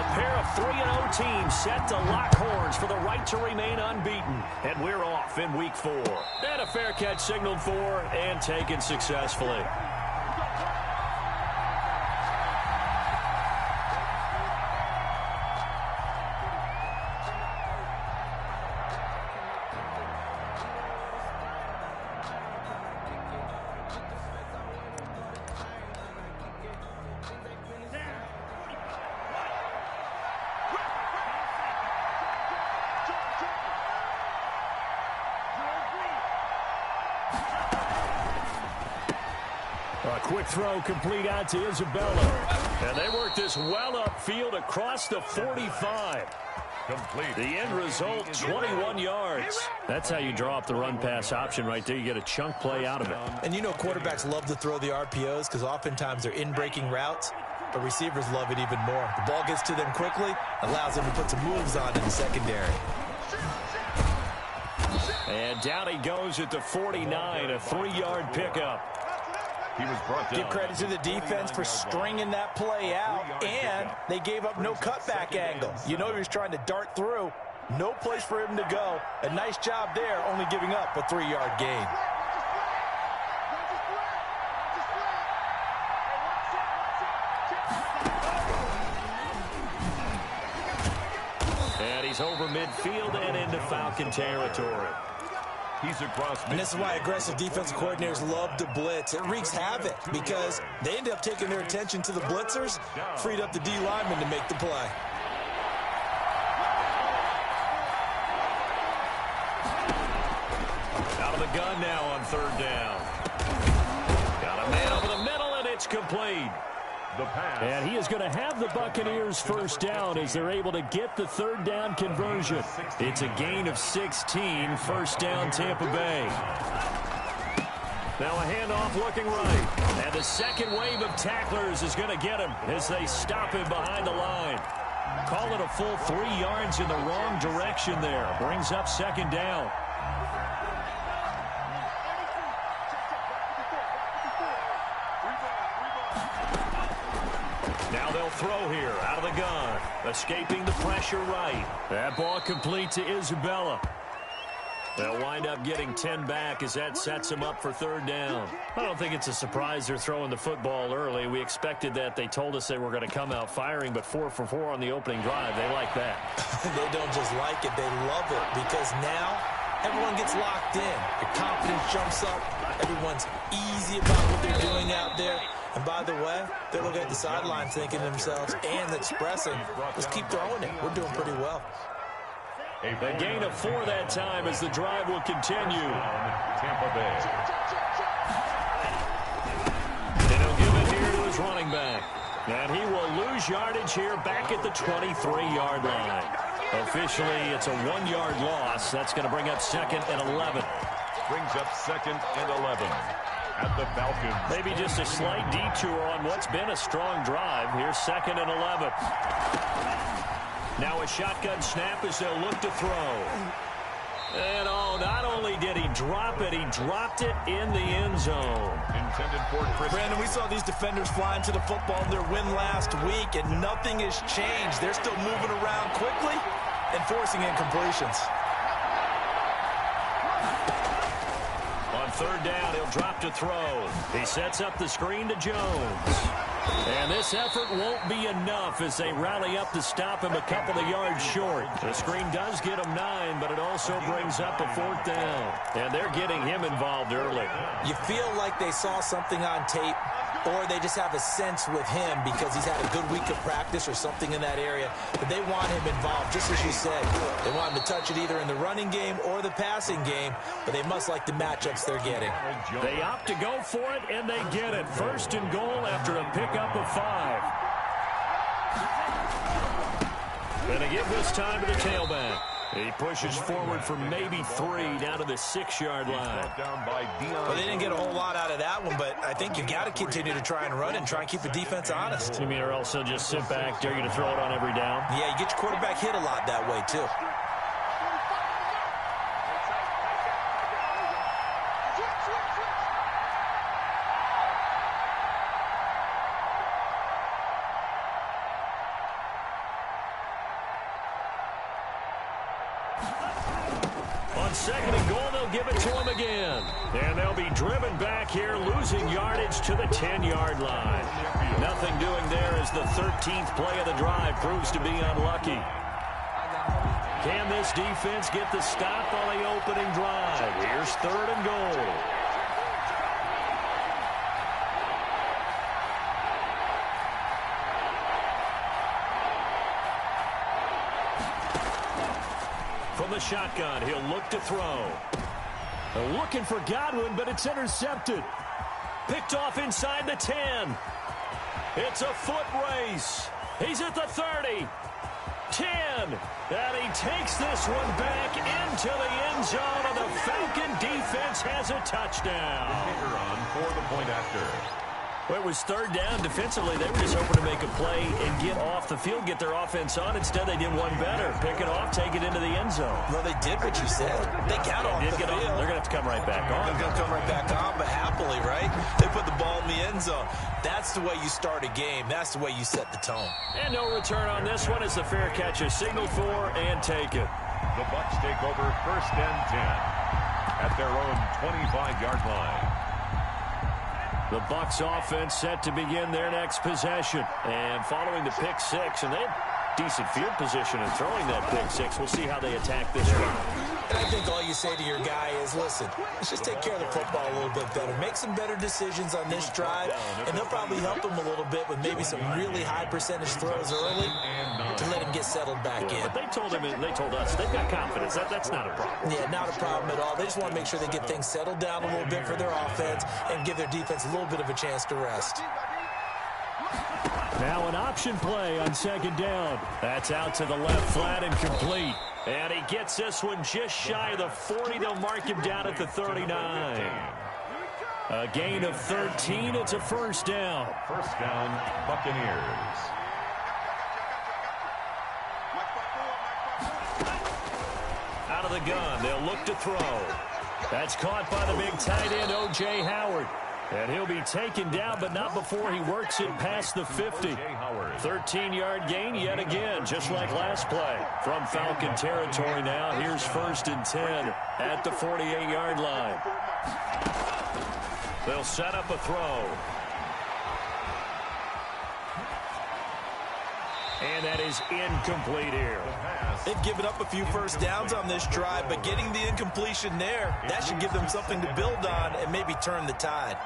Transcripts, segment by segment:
A pair of 3-0 teams set to lock horns for the right to remain unbeaten. And we're off in week 4. And a fair catch signaled for and taken successfully. A quick throw complete out to Isabella. And they work this well upfield across the 45. Complete. The end result, 21 yards. That's how you draw up the run-pass option right there. You get a chunk play out of it. And you know quarterbacks love to throw the RPOs because oftentimes they're in-breaking routes, but receivers love it even more. The ball gets to them quickly, allows them to put some moves on in the secondary. And down he goes at the 49, a 3-yard pickup. He was brought down. Give credit to the defense for stringing that play out, and they gave up no cutback angle. You know he was trying to dart through. No place for him to go. A nice job there, only giving up a 3-yard gain. And he's over midfield and into Falcon territory. He's across midfield. And this is why aggressive defensive coordinators love to blitz. It wreaks havoc because they end up taking their attention to the blitzers, freed up the D lineman to make the play. Out of the gun now on 3rd down. Got a man over the middle, and it's complete. The pass. And he is going to have the Buccaneers first down as they're able to get the 3rd down conversion. It's a gain of 16, first down Tampa Bay. Now a handoff looking right. And the second wave of tacklers is going to get him as they stop him behind the line. Call it a full 3 yards in the wrong direction there. Brings up 2nd down. Now they'll throw here out of the gun. Escaping the pressure right. That ball complete to Isabella. They'll wind up getting 10 back as that sets them up for 3rd down. I don't think it's a surprise they're throwing the football early. We expected that. They told us they were going to come out firing, but 4 for 4 on the opening drive. They like that. They don't just like it, they love it because now everyone gets locked in. The confidence jumps up. Everyone's easy about what they're doing out there. And by the way, they're looking at the sideline thinking to themselves and expressing, let's keep throwing it. We're doing pretty well. A gain of 4 that time as the drive will continue. Tampa Bay. And he'll give it here to his running back. And he will lose yardage here back at the 23-yard line. Officially, it's a 1-yard loss. That's going to bring up 2nd and 11. Brings up 2nd and 11. At the Falcons. Maybe just a slight detour on what's been a strong drive. Here's 2nd and 11. Now a shotgun snap as they'll look to throw. And not only did he drop it, he dropped it in the end zone. Intended for Chris. Brandon, we saw these defenders flying to the football in their win last week, and nothing has changed. They're still moving around quickly and forcing incompletions. On 3rd down, he'll drop to throw. He sets up the screen to Jones. And this effort won't be enough as they rally up to stop him a couple of yards short. The screen does get him 9, but it also brings up a 4th down. And they're getting him involved early. You feel like they saw something on tape, or they just have a sense with him because he's had a good week of practice or something in that area. But they want him involved, just as you said. They want him to touch it either in the running game or the passing game, but they must like the matchups they're getting. They opt to go for it, and they get it. 1st and goal after a pickup of 5. Gonna give this time to the tailback. He pushes forward for maybe 3 down to the 6-yard line. Well, they didn't get a whole lot out of that one, but I think you got to continue to try and run and try and keep the defense honest. You mean or else they'll just sit back, dare you to throw it on every down? Yeah, you get your quarterback hit a lot that way, too. On second and goal, they'll give it to him again. And they'll be driven back here, losing yardage to the 10-yard line. Nothing doing there as the 13th play of the drive proves to be unlucky. Can this defense get the stop on the opening drive? Here's third and goal. From the shotgun, he'll look to throw. They're looking for Godwin, but it's intercepted. Picked off inside the 10. It's a foot race. He's at the 30. 10. And he takes this one back into the end zone, and the Falcon defense has a touchdown. Kicker on for the point after. Well, it was third down. Defensively, they were just hoping to make a play and get off the field, get their offense on. Instead, they did one better. Pick it off, take it into the end zone. Well, they did what you said. They got off the field. They're going to have to come right back on. They're going to come right back on, but happily, right? They put the ball in the end zone. That's the way you start a game. That's the way you set the tone. And no return on this one as the fair catch is signaled for and taken. The Bucs take over 1st and 10 at their own 25-yard line. The Bucs offense set to begin their next possession. And following the pick six, and they have decent field position in throwing that pick six. We'll see how they attack this drive. And I think all you say to your guy is, listen, let's just take care of the football a little bit better. Make some better decisions on this drive, and they'll probably help him a little bit with maybe some really high percentage throws early to let him get settled back in. But they told us they've got confidence. That's not a problem. Yeah, not a problem at all. They just want to make sure they get things settled down a little bit for their offense and give their defense a little bit of a chance to rest. Now an option play on second down. That's out to the left, flat and complete. And he gets this one just shy of the 40. They'll mark him down at the 39. A gain of 13. It's a first down. First down, Buccaneers. Out of the gun, they'll look to throw. That's caught by the big tight end, O.J. Howard. And he'll be taken down, but not before he works it past the 50. 13-yard gain yet again, just like last play. From Falcon territory now, here's 1st and 10 at the 48-yard line. They'll set up a throw. And that is incomplete here. They've given up a few first downs on this drive, but getting the incompletion there, that should give them something to build on and maybe turn the tide.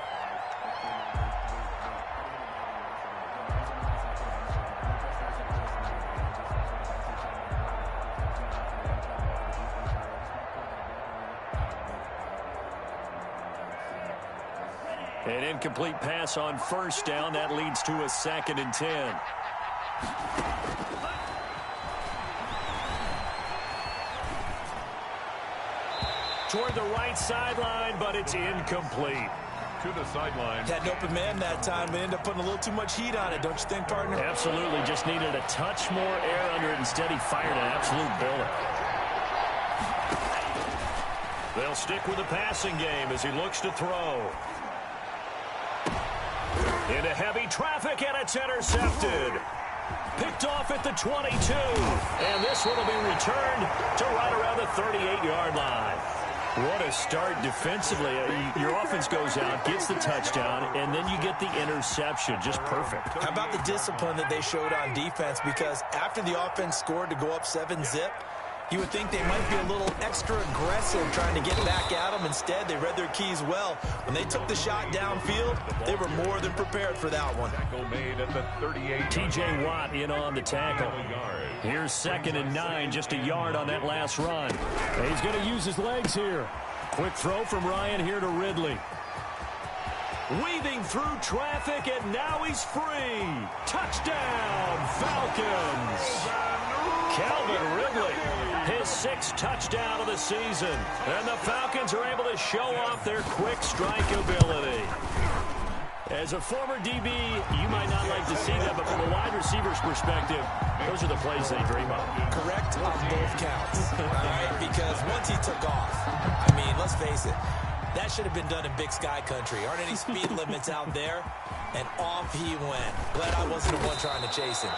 An incomplete pass on first down. That leads to a 2nd and 10. Toward the right sideline, but it's incomplete. To the sideline. Had an open man that time, but ended up putting a little too much heat on it, don't you think, partner? Absolutely. Just needed a touch more air under it. Instead, he fired an absolute bullet. They'll stick with the passing game as he looks to throw. Into heavy traffic, and it's intercepted. Picked off at the 22. And this one will be returned to right around the 38-yard line. What a start defensively. Your offense goes out, gets the touchdown, and then you get the interception. Just perfect. How about the discipline that they showed on defense? Because after the offense scored to go up 7-zip, you would think they might be a little extra aggressive trying to get back at them. Instead, they read their keys well. When they took the shot downfield, they were more than prepared for that one. Tackle made at the 38. T.J. Watt in on the tackle. Here's 2nd and 9, just a yard on that last run. And he's going to use his legs here. Quick throw from Ryan here to Ridley. Weaving through traffic, and now he's free. Touchdown, Falcons. Calvin Ridley, his 6th touchdown of the season. And the Falcons are able to show off their quick strike ability. As a former DB, you might not like to see that, but from a wide receiver's perspective, those are the plays they dream of. Correct on both counts, all right? Because once he took off, I mean, let's face it, that should have been done in Big Sky country. Aren't any speed limits out there? And off he went. Glad I wasn't the one trying to chase him.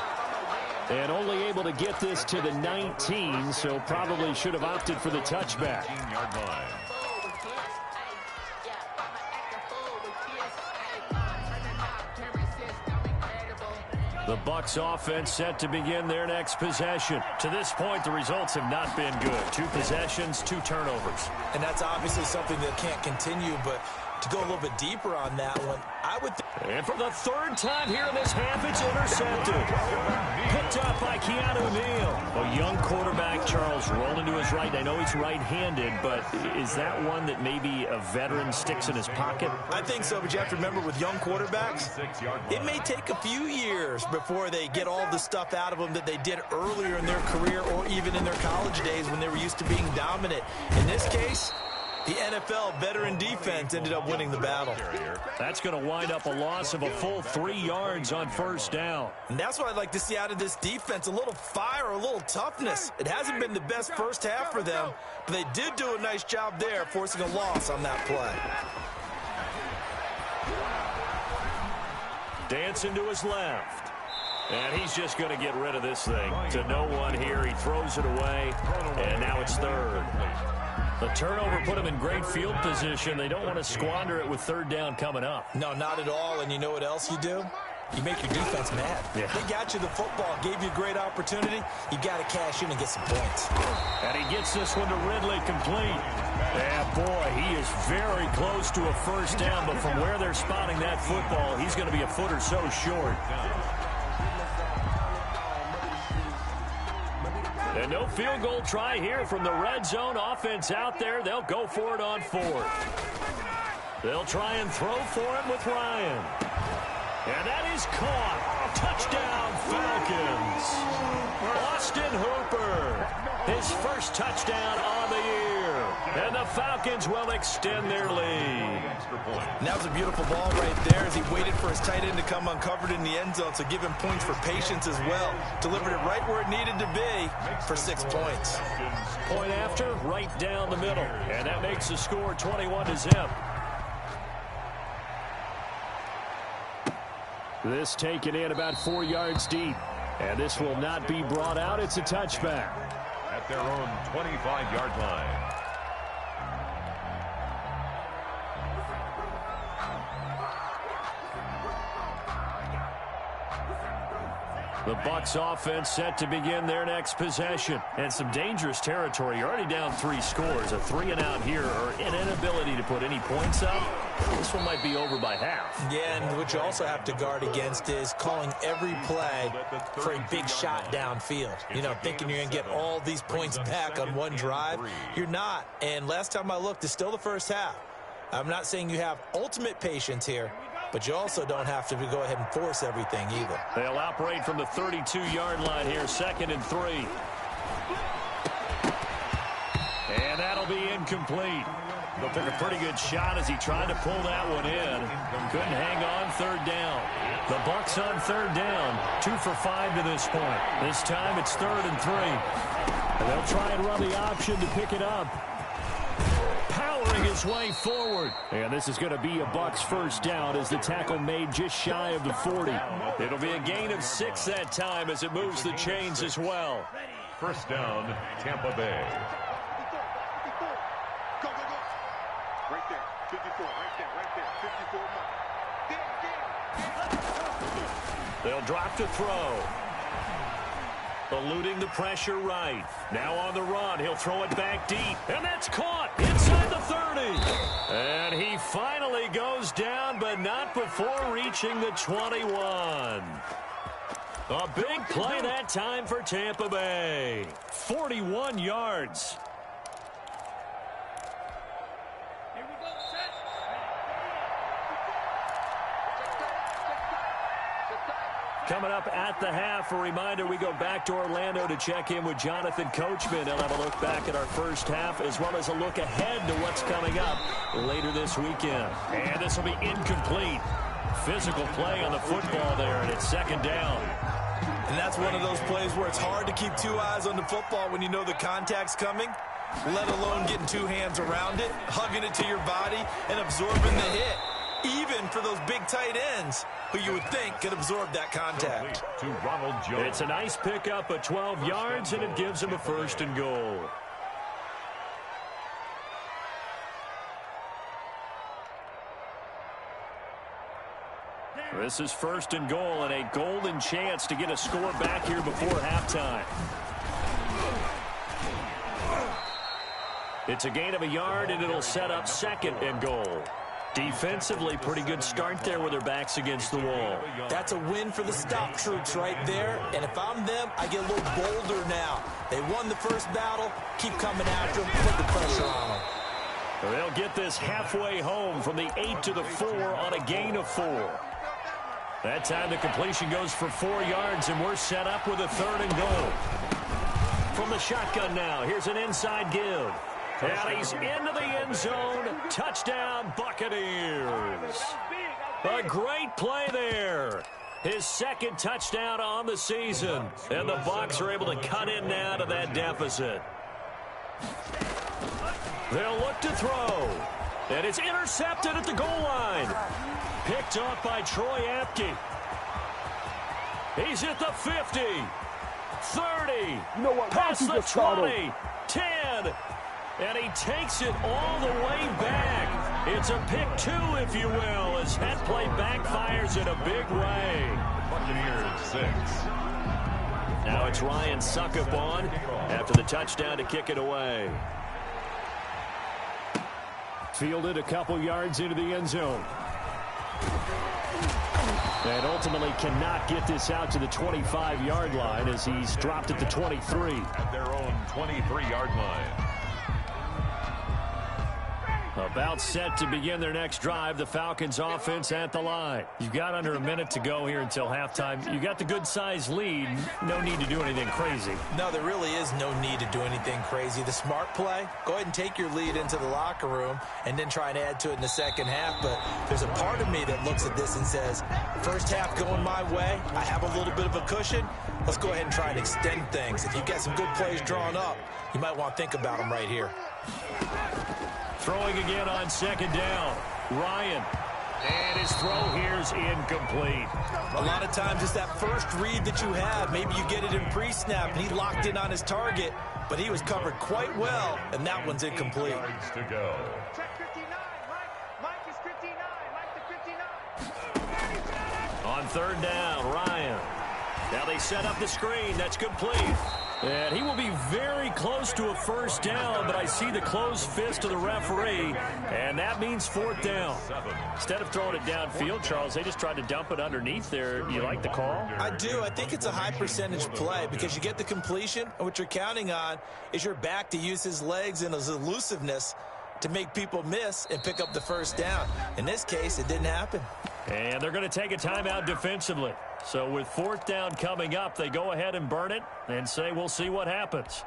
And only able to get this to the 19, so probably should have opted for the touchback. 19-yard line. The Bucs offense set to begin their next possession. To this point, the results have not been good. 2 possessions, 2 turnovers. And that's obviously something that can't continue, but to go a little bit deeper on that one, I would think. And for the 3rd time here in this half, it's intercepted. Picked up by Keanu Neal. A young quarterback, Charles, rolling to his right. I know he's right-handed, but is that one that maybe a veteran sticks in his pocket? I think so, but you have to remember with young quarterbacks, it may take a few years before they get all the stuff out of them that they did earlier in their career or even in their college days when they were used to being dominant. In this case, the NFL veteran defense ended up winning the battle. That's going to wind up a loss of a full 3 yards on 1st down. And that's what I'd like to see out of this defense, a little fire, a little toughness. It hasn't been the best first half for them, but they did do a nice job there, forcing a loss on that play. Dancing to his left. And he's just going to get rid of this thing. To no one here. He throws it away, and now it's 3rd. The turnover put them in great field position. They don't want to squander it with 3rd down coming up. No, not at all. And you know what else you do? You make your defense mad. Yeah. They got you the football, gave you a great opportunity. You got to cash in and get some points. And he gets this one to Ridley complete. Yeah, boy, he is very close to a 1st down, but from where they're spotting that football, he's going to be a foot or so short. And no field goal try here from the red zone offense out there. They'll go for it on 4th. They'll try and throw for it with Ryan. And that is caught. Touchdown, Falcons. Austin Hooper, his 1st touchdown on the year. And the Falcons will extend their lead. And that was a beautiful ball right there as he waited for his tight end to come uncovered in the end zone, so give him points for patience as well. Delivered it right where it needed to be for 6 points. Point after, right down the middle. And that makes the score 21-0. This taken in about 4 yards deep. And this will not be brought out. It's a touchback. At their own 25-yard line. The Bucs offense set to begin their next possession. And some dangerous territory. You're already down 3 scores. A 3-and-out here, or an inability to put any points up. This one might be over by half. Yeah, and what you also have to guard against is calling every play for a big shot downfield. You know, thinking you're going to get all these points back on one drive. You're not. And last time I looked, it's still the 1st half. I'm not saying you have ultimate patience here, but you also don't have to go ahead and force everything either. They'll operate from the 32-yard line here, 2nd and 3. And that'll be incomplete. Took a pretty good shot as he tried to pull that one in. Couldn't hang on 3rd down. The Bucs on 3rd down. 2 for 5 to this point. This time it's 3rd and 3. And they'll try and run the option to pick it up. Powering his way forward. And this is going to be a Bucs 1st down as the tackle made just shy of the 40. It'll be a gain of 6 that time as it moves the chains as well. 1st down, Tampa Bay. Right there, 54, right there, 54 more. They'll drop to throw. Eluding the pressure right. Now on the run. He'll throw it back deep. And that's caught inside the 30. And he finally goes down, but not before reaching the 21. A big play that time for Tampa Bay. 41 yards. Coming up at the half, a reminder, we go back to Orlando to check in with Jonathan Coachman. He'll have a look back at our 1st half as well as a look ahead to what's coming up later this weekend. And this will be incomplete. Physical play on the football there, and it's 2nd down. And that's one of those plays where it's hard to keep 2 eyes on the football when you know the contact's coming, let alone getting 2 hands around it, hugging it to your body, and absorbing the hit. even for those big tight ends who you would think could absorb that contact. To Ronald Jones. It's a nice pickup of 12 yards, and it gives him a 1st and goal. This is 1st and goal, and a golden chance to get a score back here before halftime. It's a gain of a yard, and it'll set up 2nd and goal. Defensively, pretty good start there with their backs against the wall. That's a win for the stop troops right there. And if I'm them, I get a little bolder now. They won the first battle. Keep coming after them. Put the pressure on them. They'll get this halfway home from the 8 to the 4 on a gain of 4. That time the completion goes for 4 yards, and we're set up with a 3rd and goal. From the shotgun now, here's an inside give. And he's into the end zone. Touchdown, Buccaneers. A great play there. His 2nd touchdown on the season. And the Bucs are able to cut in now to that deficit. They'll look to throw. And it's intercepted at the goal line. Picked off by Troy Apke. He's at the 50. 30. You know what? Past the 20. 10. And he takes it all the way back. It's a pick 2, if you will, as that play backfires in a big way. Buccaneers 6. Now it's Ryan Suckup on after the touchdown to kick it away. Fielded a couple yards into the end zone. And ultimately cannot get this out to the 25-yard line as he's dropped at the 23. At their own 23-yard line. About set to begin their next drive. The Falcons offense at the line. You've got under a minute to go here until halftime. You got the good-sized lead. No need to do anything crazy. No, there really is no need to do anything crazy. The smart play, go ahead and take your lead into the locker room and then try and add to it in the second half. But there's a part of me that looks at this and says, first half going my way, I have a little bit of a cushion. Let's go ahead and try and extend things. If you've got some good plays drawn up, you might want to think about them right here. Throwing again on 2nd down. Ryan. And his throw here's incomplete. A lot of times it's that first read that you have. Maybe you get it in pre-snap, and he locked in on his target, but he was covered quite well, and that one's incomplete. To go. Check 59. Mike is 59. Mike to 59. On 3rd down, Ryan. Now they set up the screen. That's complete. And he will be very close to a first down, but I see the closed fist of the referee, and that means 4th down. Instead of throwing it downfield, Charles, they just tried to dump it underneath there. You like the call? I do. I think it's a high percentage play because you get the completion, and what you're counting on is your back to use his legs and his elusiveness to make people miss and pick up the first down. In this case, it didn't happen. And they're going to take a timeout defensively. So with 4th down coming up, they go ahead and burn it and say we'll see what happens.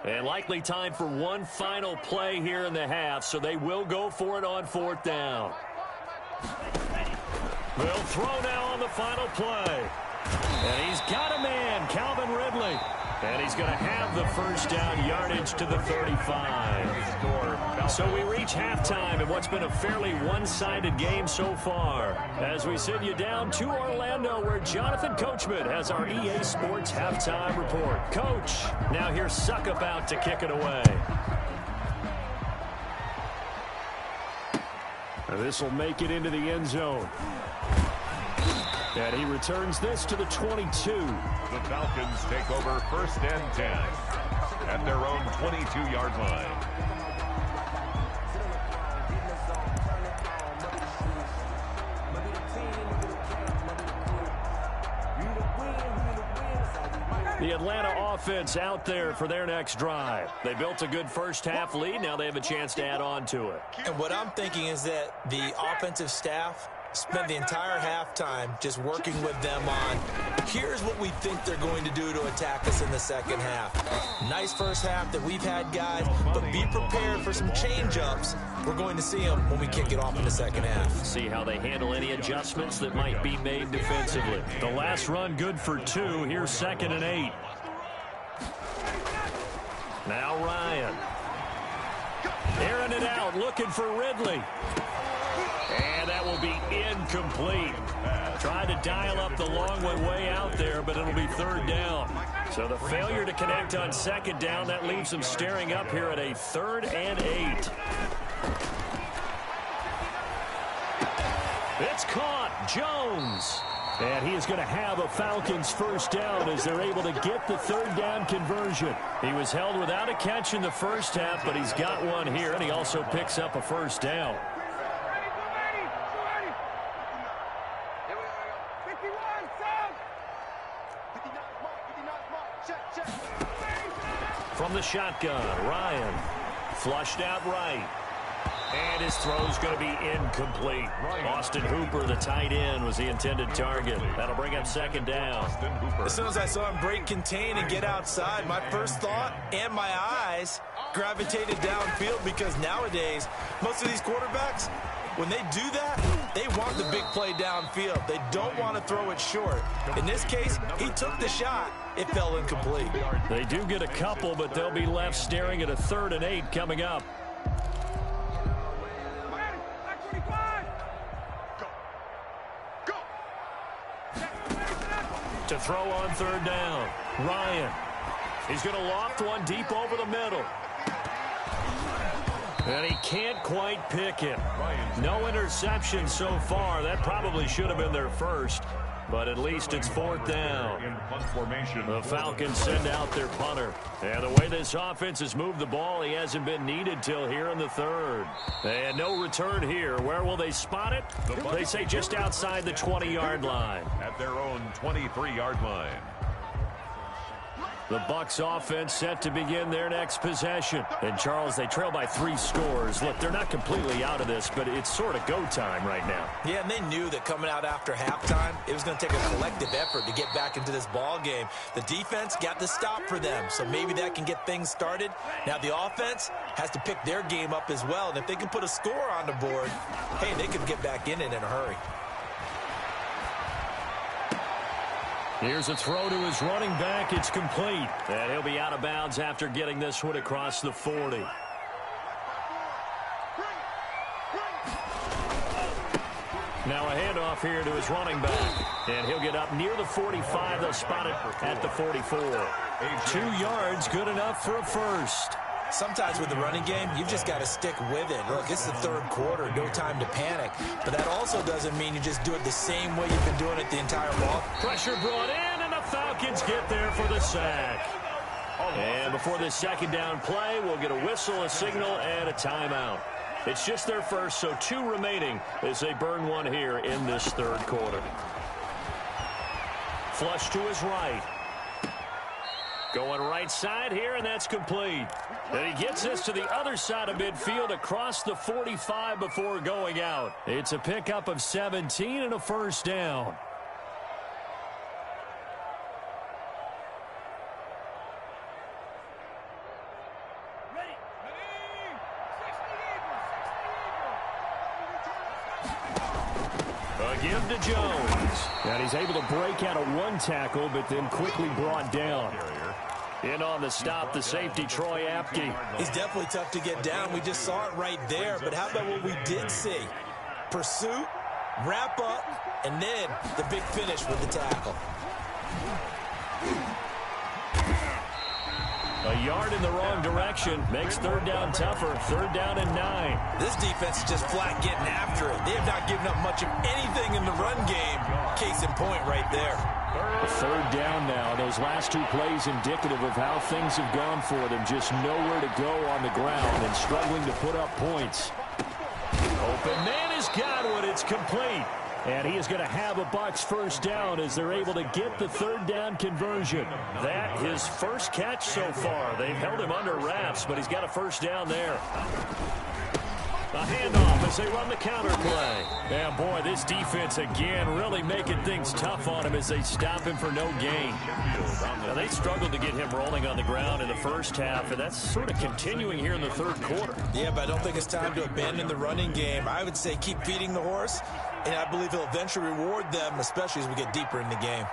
And likely time for one final play here in the half, so they will go for it on 4th down. They'll throw now on the final play. And he's got a man, Calvin Ridley. And he's going to have the first down yardage to the 35. So we reach halftime in what's been a fairly one-sided game so far. As we send you down to Orlando, where Jonathan Coachman has our EA Sports halftime report. Coach, now here's Suckup out to kick it away. This will make it into the end zone. And he returns this to the 22. The Falcons take over 1st and 10 at their own 22-yard line. The Atlanta offense out there for their next drive. They built a good first half lead. Now they have a chance to add on to it. And what I'm thinking is that the offensive staff Spent the entire halftime just working with them on, here's what we think they're going to do to attack us in the second half. Nice first half that we've had, guys, but be prepared for some change-ups. We're going to see them when we kick it off in the second half. See how they handle any adjustments that might be made defensively. The last run good for 2. Here's 2nd and 8. Now Ryan. Airing it out, looking for Ridley. And that will be incomplete. Tried to dial up the long one way out there, but it'll be 3rd down. So the failure to connect on 2nd down, that leaves them staring up here at a 3rd and 8. It's caught. Jones. And he is going to have a Falcons first down as they're able to get the 3rd down conversion. He was held without a catch in the first half, but he's got one here, and he also picks up a first down. From the shotgun, Ryan flushed out right. And his throw's going to be incomplete. Austin Hooper, the tight end, was the intended target. That'll bring up 2nd down. As soon as I saw him break contain and get outside, my first thought and my eyes gravitated downfield, because nowadays, most of these quarterbacks, when they do that, they want the big play downfield. They don't want to throw it short. In this case, he took the shot. It fell incomplete. They do get a couple, but they'll be left staring at a 3rd and 8 coming up. To throw on 3rd down, Ryan. He's going to loft one deep over the middle. And he can't quite pick it. No interception so far. That probably should have been their first. But at least it's 4th down. The Falcons send out their punter. And the way this offense has moved the ball, he hasn't been needed till here in the 3rd. And no return here. Where will they spot it? They say just outside the 20-yard line. At their own 23-yard line. The Bucs offense set to begin their next possession. And, Charles, they trail by 3 scores. Look, they're not completely out of this, but it's sort of go time right now. Yeah, and they knew that coming out after halftime, it was going to take a collective effort to get back into this ball game. The defense got the stop for them, so maybe that can get things started. Now the offense has to pick their game up as well, and if they can put a score on the board, hey, they could get back in it in a hurry. Here's a throw to his running back. It's complete. And he'll be out of bounds after getting this one across the 40. Now a handoff here to his running back. And he'll get up near the 45. They'll spot it at the 44. 2 yards, good enough for a first. Sometimes with the running game, you've just got to stick with it. Look, it's the 3rd quarter, no time to panic. But that also doesn't mean you just do it the same way you've been doing it the entire ball. Pressure brought in, and the Falcons get there for the sack. And before this 2nd down play, we'll get a whistle, a signal, and a timeout. It's just their first, so 2 remaining as they burn one here in this 3rd quarter. Flush to his right. Going right side here, and that's complete. And he gets this to the other side of midfield across the 45 before going out. It's a pickup of 17 and a first down. A give to Jones. And he's able to break out of 1 tackle, but then quickly brought down. In on the stop, the safety, Troy Apke. He's definitely tough to get down. We just saw it right there. But how about what we did see? Pursuit, wrap up, and then the big finish with the tackle. A yard in the wrong direction makes 3rd down tougher. 3rd down and 9. This defense is just flat getting after it. They have not given up much of anything in the run game. Case in point right there. A 3rd down now. Those last 2 plays indicative of how things have gone for them. Just nowhere to go on the ground and struggling to put up points. Open man has got one. It's complete. And he is going to have a Bucs first down as they're able to get the 3rd down conversion. That his first catch so far. They've held him under wraps, but he's got a first down there. A handoff as they run the counter play. Yeah, boy, this defense again really making things tough on him as they stop him for no gain. Now, they struggled to get him rolling on the ground in the first half, and that's sort of continuing here in the third quarter. Yeah, but I don't think it's time to abandon the running game. I would say keep feeding the horse, and I believe he'll eventually reward them, especially as we get deeper in the game.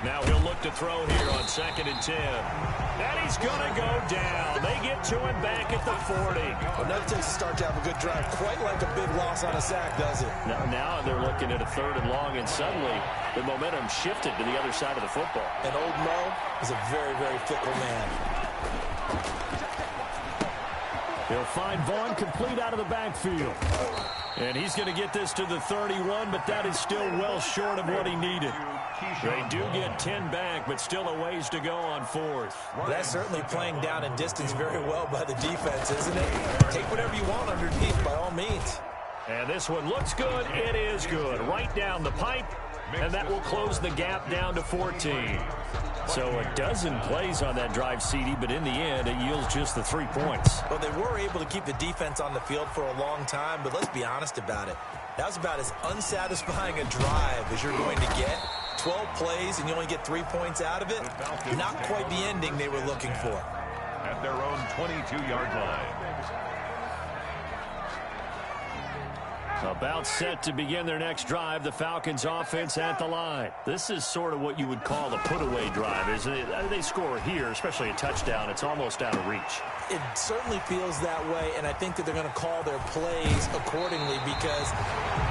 Now he'll look to throw here on 2nd and 10. And he's going to go down. They get to him back at the 40. Well, never takes a start to have a good drive, quite like a big loss on a sack, does it? Now they're looking at a 3rd and long, and suddenly the momentum shifted to the other side of the football. And old Mo is a very, very fickle man. He'll find Vaughn complete out of the backfield. And he's going to get this to the 31, but that is still well short of what he needed. They do get 10 back, but still a ways to go on 4th. That's certainly playing down in distance very well by the defense, isn't it? Take whatever you want underneath by all means. And this one looks good. It is good. Right down the pipe, and that will close the gap down to 14. So a dozen plays on that drive, CD, but in the end, it yields just the 3 points. Well, they were able to keep the defense on the field for a long time, but let's be honest about it. That was about as unsatisfying a drive as you're going to get. 12 plays, and you only get 3 points out of it. Not quite the ending they were looking for. At their own 22-yard line. About set to begin their next drive, the Falcons offense at the line. This is sort of what you would call a put-away drive, isn't it? They score here, especially a touchdown. It's almost out of reach. It certainly feels that way, and I think that they're going to call their plays accordingly because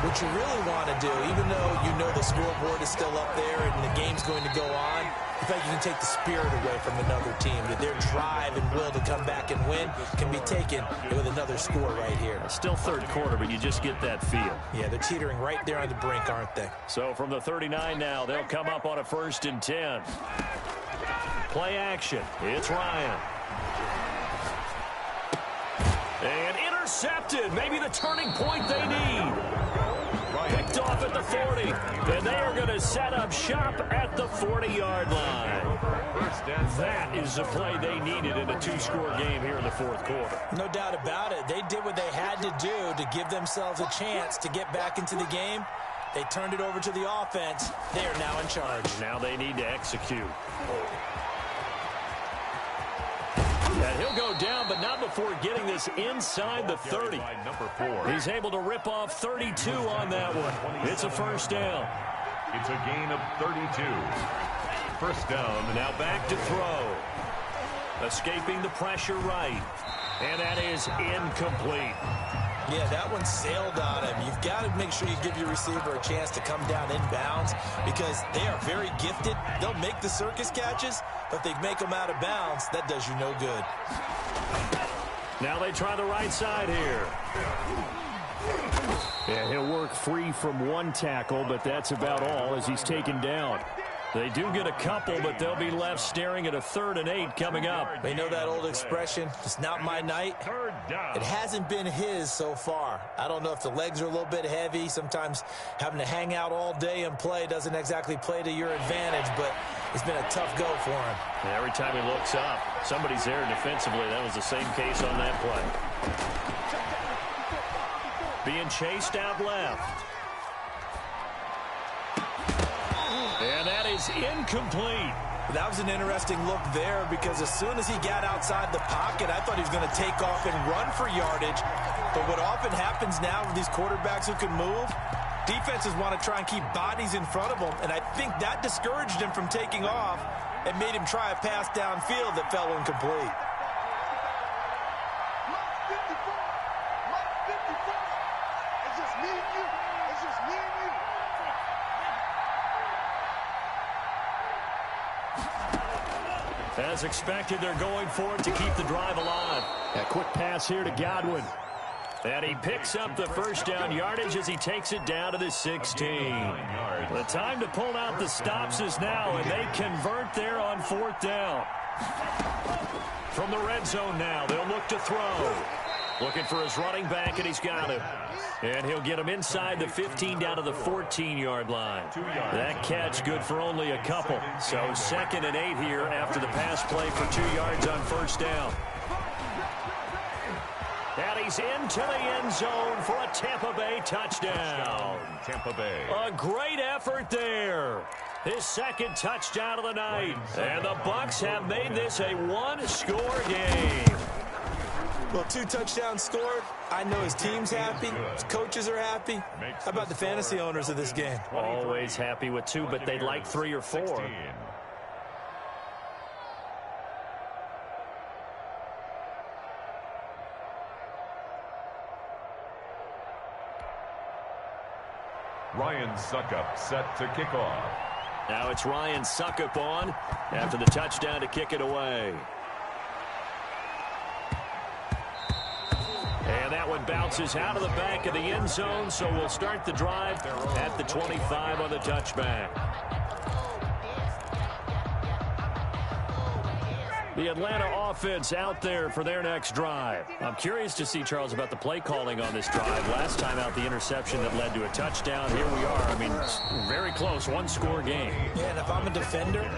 what you really want to do, even though you know the scoreboard is still up there and the game's going to go on, I think you can take the spirit away from another team. That their drive and will to come back and win can be taken with another score right here. Still third quarter, but you just get that feel. Yeah, they're teetering right there on the brink, aren't they? So from the 39 now, they'll come up on a 1st and 10. Play action. It's Ryan. And intercepted. Maybe the turning point they need. Picked off at the 40. And they are going to set up shop at the 40-yard line. That is the play they needed in a 2-score game here in the 4th quarter. No doubt about it. They did what they had to do to give themselves a chance to get back into the game. They turned it over to the offense. They are now in charge. Now they need to execute. And he'll go down, but not before getting this inside the 30. He's able to rip off 32 on that one. It's a 1st down. It's a gain of 32. 1st down. Now back to throw. Escaping the pressure right. And that is incomplete. Yeah, that one sailed on him. You've got to make sure you give your receiver a chance to come down inbounds because they are very gifted. They'll make the circus catches, but if they make them out of bounds, that does you no good. Now they try the right side here. Yeah, he'll work free from one tackle, but that's about all as he's taken down. They do get a couple, but they'll be left staring at a 3rd and 8 coming up. They know that old expression, it's not my night. It hasn't been his so far. I don't know if the legs are a little bit heavy. Sometimes having to hang out all day and play doesn't exactly play to your advantage, but it's been a tough go for him. Yeah, every time he looks up, somebody's there defensively. That was the same case on that play. Being chased out left. And that is incomplete. That was an interesting look there because as soon as he got outside the pocket, I thought he was going to take off and run for yardage. But what often happens now with these quarterbacks who can move, defenses want to try and keep bodies in front of them. And I think that discouraged him from taking off and made him try a pass downfield that fell incomplete. It's just me and you. It's just me and you. As expected, they're going for it to keep the drive alive. A quick pass here to Godwin. And he picks up the 1st down yardage as he takes it down to the 16. The time to pull out the stops is now, and they convert there on 4th down. From the red zone now, they'll look to throw. Looking for his running back, and he's got him. And he'll get him inside the 15 down to the 14-yard line. That catch good for only a couple. So 2nd and 8 here after the pass play for 2 yards on 1st down. And he he's into the end zone for a Tampa Bay touchdown. Tampa Bay. A great effort there. His second touchdown of the night. And the Bucs have made this a one-score game. Well, 2 touchdowns scored. I know his team's happy. His coaches are happy. How about the fantasy owners of this game? Always happy with 2, but they'd like 3 or 4. Ryan Suckup set to kick off. Now it's Ryan Suckup on after the touchdown to kick it away. And that one bounces out of the back of the end zone, so we'll start the drive at the 25 on the touchback. The Atlanta offense out there for their next drive. I'm curious to see, Charles, about the play calling on this drive. Last time out, the interception that led to a touchdown. Here we are. I mean, very close, one-score game. Yeah, and if I'm a defender,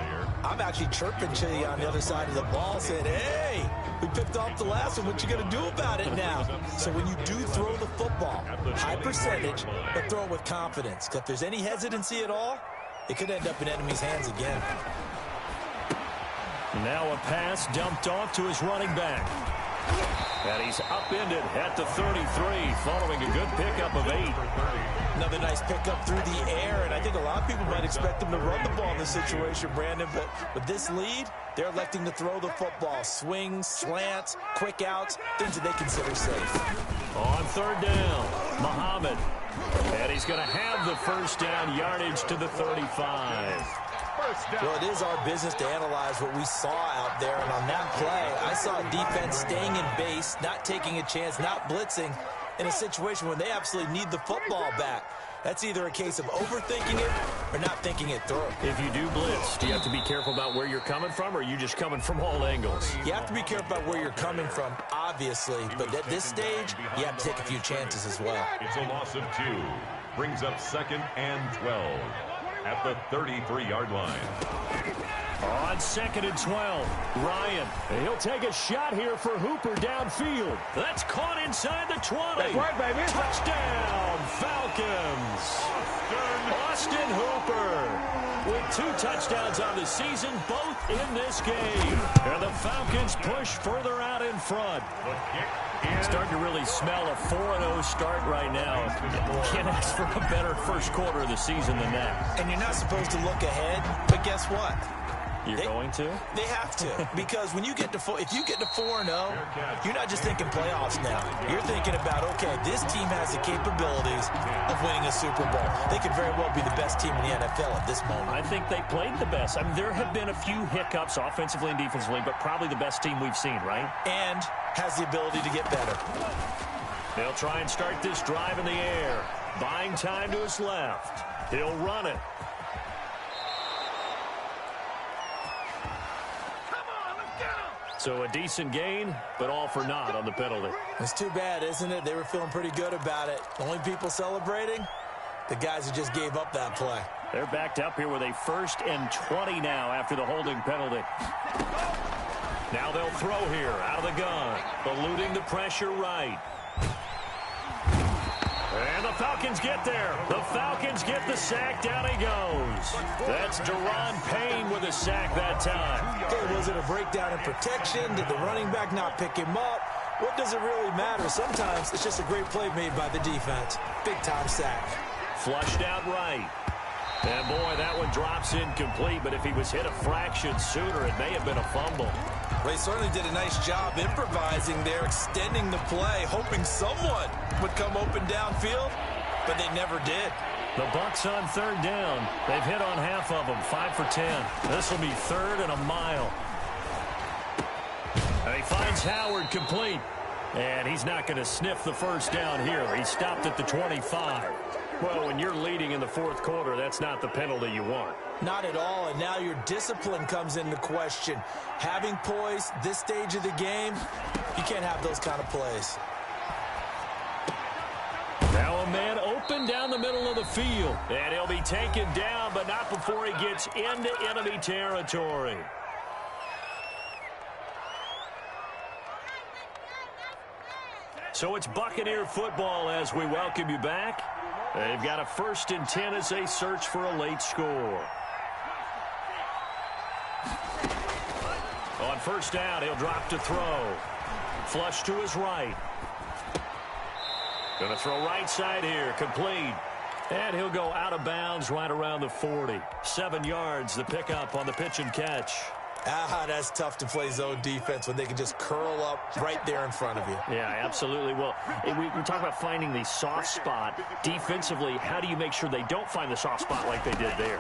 I'm actually chirping to you on the other side of the ball, saying, hey, we picked off the last one. What you going to do about it now? So when you do throw the football, high percentage, but throw it with confidence. If there's any hesitancy at all, it could end up in enemy's hands again. Now a pass dumped off to his running back. And he's upended at the 33 following a good pickup of 8. Another nice pickup through the air, and I think a lot of people might expect him to run the ball in this situation, Brandon, but with this lead, they're electing to throw the football. Swings, slants, quick outs, things that they consider safe. On third down, Muhammad. And he's going to have the first down yardage to the 35. Well, it is our business to analyze what we saw out there, and on that play, I saw defense staying in base, not taking a chance, not blitzing, in a situation where they absolutely need the football back. That's either a case of overthinking it or not thinking it through. If you do blitz, do you have to be careful about where you're coming from, or are you just coming from all angles? You have to be careful about where you're coming from, obviously, but at this stage, you have to take a few chances as well. It's a loss of 2. Brings up 2nd and 12 at the 33-yard line. On 2nd and 12, Ryan. He'll take a shot here for Hooper downfield. That's caught inside the 20. That's right, baby. Touchdown, Falcons. Austin Hooper with 2 touchdowns on the season, both in this game. And the Falcons push further out in front. Starting to really smell a 4-0 start right now. Can't ask for a better first quarter of the season than that. And you're not supposed to look ahead, but guess what? You're going to? They have to, because when you get to if you get to 4-0, you're not just thinking playoffs now. You're thinking about, okay, this team has the capabilities of winning a Super Bowl. They could very well be the best team in the NFL at this moment. I think they played the best. I mean, there have been a few hiccups offensively and defensively, but probably the best team we've seen, right? And has the ability to get better. They'll try and start this drive in the air. Buying time to his left. He'll run it. So a decent gain, but all for naught on the penalty. It's too bad, isn't it? They were feeling pretty good about it. Only people celebrating, the guys who just gave up that play. They're backed up here with a 1st and 20 now after the holding penalty. Now they'll throw here out of the gun. Eluding the pressure right. And the Falcons get there. The Falcons get the sack. Down he goes. That's Deron Payne with a sack that time. Okay, was it a breakdown in protection? Did the running back not pick him up? What does it really matter? Sometimes it's just a great play made by the defense. Big-time sack. Flushed out right. And, boy, that one drops incomplete, but if he was hit a fraction sooner, it may have been a fumble. Well, he certainly did a nice job improvising there, extending the play, hoping someone would come open downfield, but they never did. The Bucs on third down. They've hit on half of them, 5 for 10. This will be 3rd and a mile. And he finds Howard complete. And he's not going to sniff the first down here. He stopped at the 25. Well, when you're leading in the 4th quarter, that's not the penalty you want. Not at all, and now your discipline comes into question. Having poise this stage of the game, you can't have those kind of plays. Now a man open down the middle of the field. And he'll be taken down, but not before he gets into enemy territory. So it's Buccaneer football as we welcome you back. They've got a 1st and 10 as they search for a late score. On 1st down, he'll drop to throw. Flush to his right. Going to throw right side here, complete. And he'll go out of bounds right around the 40. 7 yards, the pickup on the pitch and catch. That's tough to play zone defense when they can just curl up right there in front of you. Yeah, absolutely. Well, we talk about finding the soft spot. Defensively, how do you make sure they don't find the soft spot like they did there?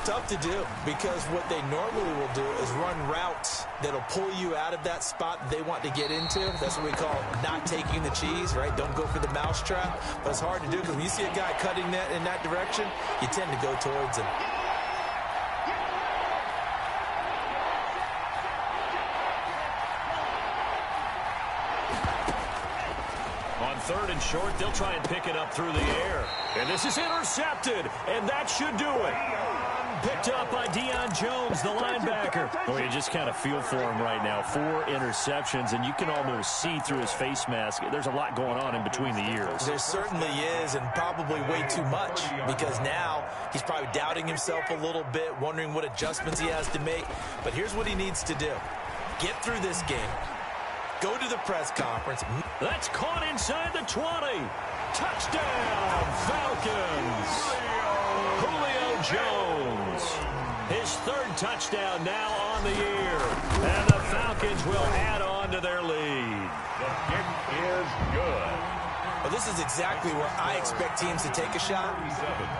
Tough to do, because what they normally will do is run routes that'll pull you out of that spot they want to get into. That's what we call not taking the cheese, right? Don't go for the mousetrap. But it's hard to do, because when you see a guy cutting that in that direction, you tend to go towards him. On 3rd and short, they'll try and pick it up through the air. And this is intercepted, and that should do it. Picked up by Deion Jones, the linebacker. Well, you just kind of feel for him right now. 4 interceptions, and you can almost see through his face mask. There's a lot going on in between the ears. There certainly is, and probably way too much, because now he's probably doubting himself a little bit, wondering what adjustments he has to make. But here's what he needs to do. Get through this game. Go to the press conference. That's caught inside the 20. Touchdown, Falcons. Julio Jones. His 3rd touchdown now on the year. And the Falcons will add on to their lead. The kick is good. Well, this is exactly where I expect teams to take a shot.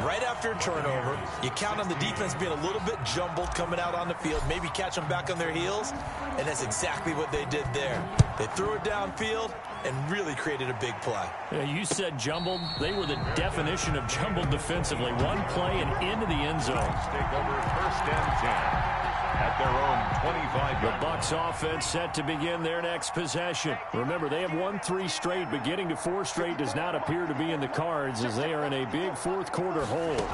Right after a turnover, you count on the defense being a little bit jumbled coming out on the field, maybe catch them back on their heels, and that's exactly what they did there. They threw it downfield and really created a big play. Yeah, you said jumbled. They were the definition of jumbled defensively. One play and into the end zone. Take over 1st and 10 at their own 25. The Bucs offense set to begin their next possession. Remember, they have won 3 straight, but getting to 4 straight does not appear to be in the cards as they are in a big 4th quarter hole.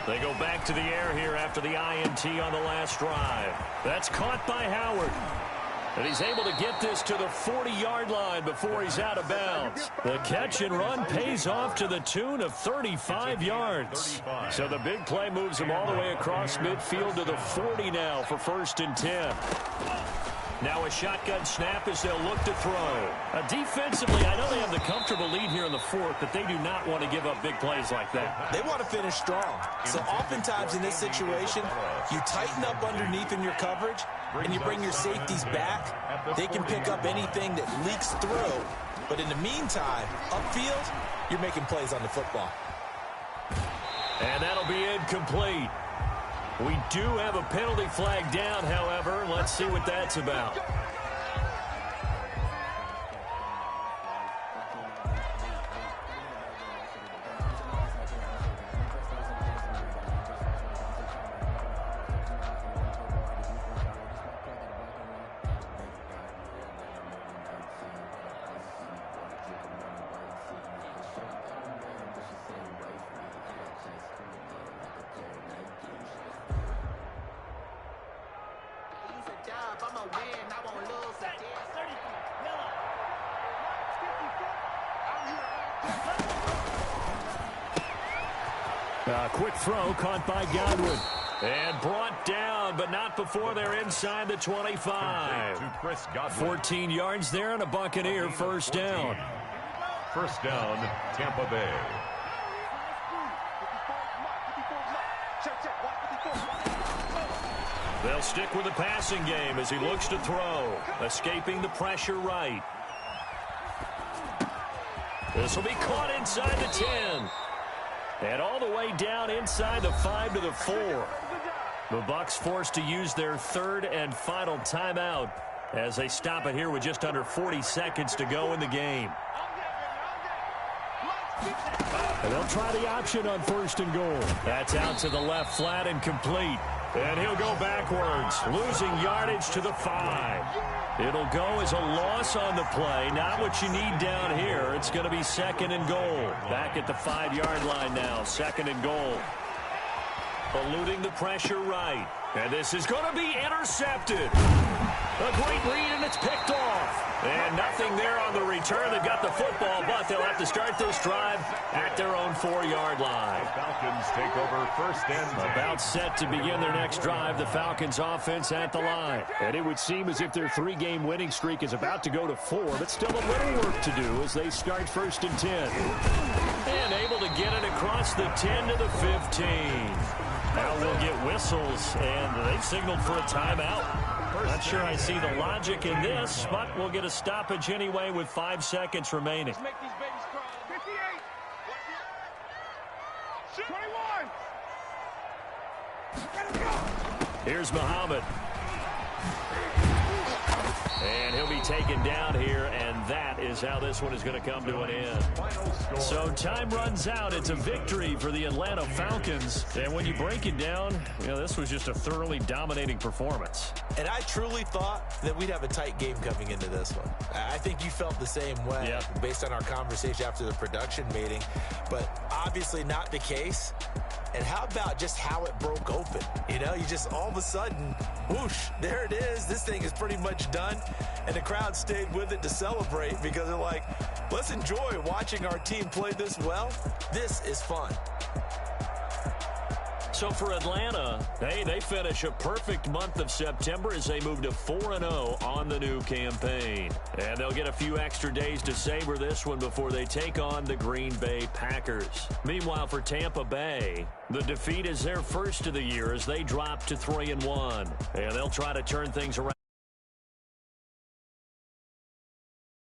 They go back to the air here after the INT on the last drive. That's caught by Howard. And he's able to get this to the 40-yard line before he's out of bounds. The catch and run pays off to the tune of 35 yards. So the big play moves him all the way across midfield to the 40 now for 1st and 10. Now a shotgun snap as they'll look to throw. Defensively, I know they have the comfortable lead here in the 4th, but they do not want to give up big plays like that. They want to finish strong. So oftentimes in this situation, you tighten up underneath in your coverage, and you bring your safeties back. They can pick up anything that leaks through. But in the meantime, upfield, you're making plays on the football. And that'll be incomplete. We do have a penalty flag down, however. Let's see what that's about. Quick throw caught by Godwin. And brought down, but not before they're inside the 25. 14 yards there and a Buccaneer 1st down. 1st down, Tampa Bay. They'll stick with the passing game as he looks to throw. Escaping the pressure right. This will be caught inside the 10. And all the way down inside the 5 to the 4. The Bucs forced to use their 3rd and final timeout as they stop it here with just under 40 seconds to go in the game. And they'll try the option on 1st and goal. That's out to the left flat and complete. And he'll go backwards, losing yardage to the 5. It'll go as a loss on the play. Not what you need down here. It's going to be 2nd and goal. Back at the 5-yard line now. 2nd and goal. Eluding the pressure right. And this is going to be intercepted. A great read, and it's picked off. And nothing there on the return. They've got the football, but they'll have to start this drive at their own 4-yard line. The Falcons take over first and 10. About set to begin their next drive, the Falcons offense at the line. And it would seem as if their 3-game winning streak is about to go to 4, but still a little work to do as they start first and 10. And able to get it across the 10 to the 15. Now we'll get whistles, and they've signaled for a timeout. Not sure I see the logic in this, but we'll get a stoppage anyway with 5 seconds remaining. Let's make these babies cry. 58. 21. Let him go. Here's Muhammad. And he'll be taken down here, and that is how this one is going to come to an end. So time runs out. It's a victory for the Atlanta Falcons. And when you break it down, you know, this was just a thoroughly dominating performance. And I truly thought that we'd have a tight game coming into this one. I think you felt the same way based on our conversation after the production meeting, but obviously not the case. And how about just how it broke open? You know, you just all of a sudden, whoosh, there it is. This thing is pretty much done. And the crowd stayed with it to celebrate because they're like, let's enjoy watching our team play this well. This is fun. So for Atlanta, hey, they finish a perfect month of September as they move to 4-0 on the new campaign. And they'll get a few extra days to savor this one before they take on the Green Bay Packers. Meanwhile, for Tampa Bay, the defeat is their first of the year as they drop to 3-1. And they'll try to turn things around.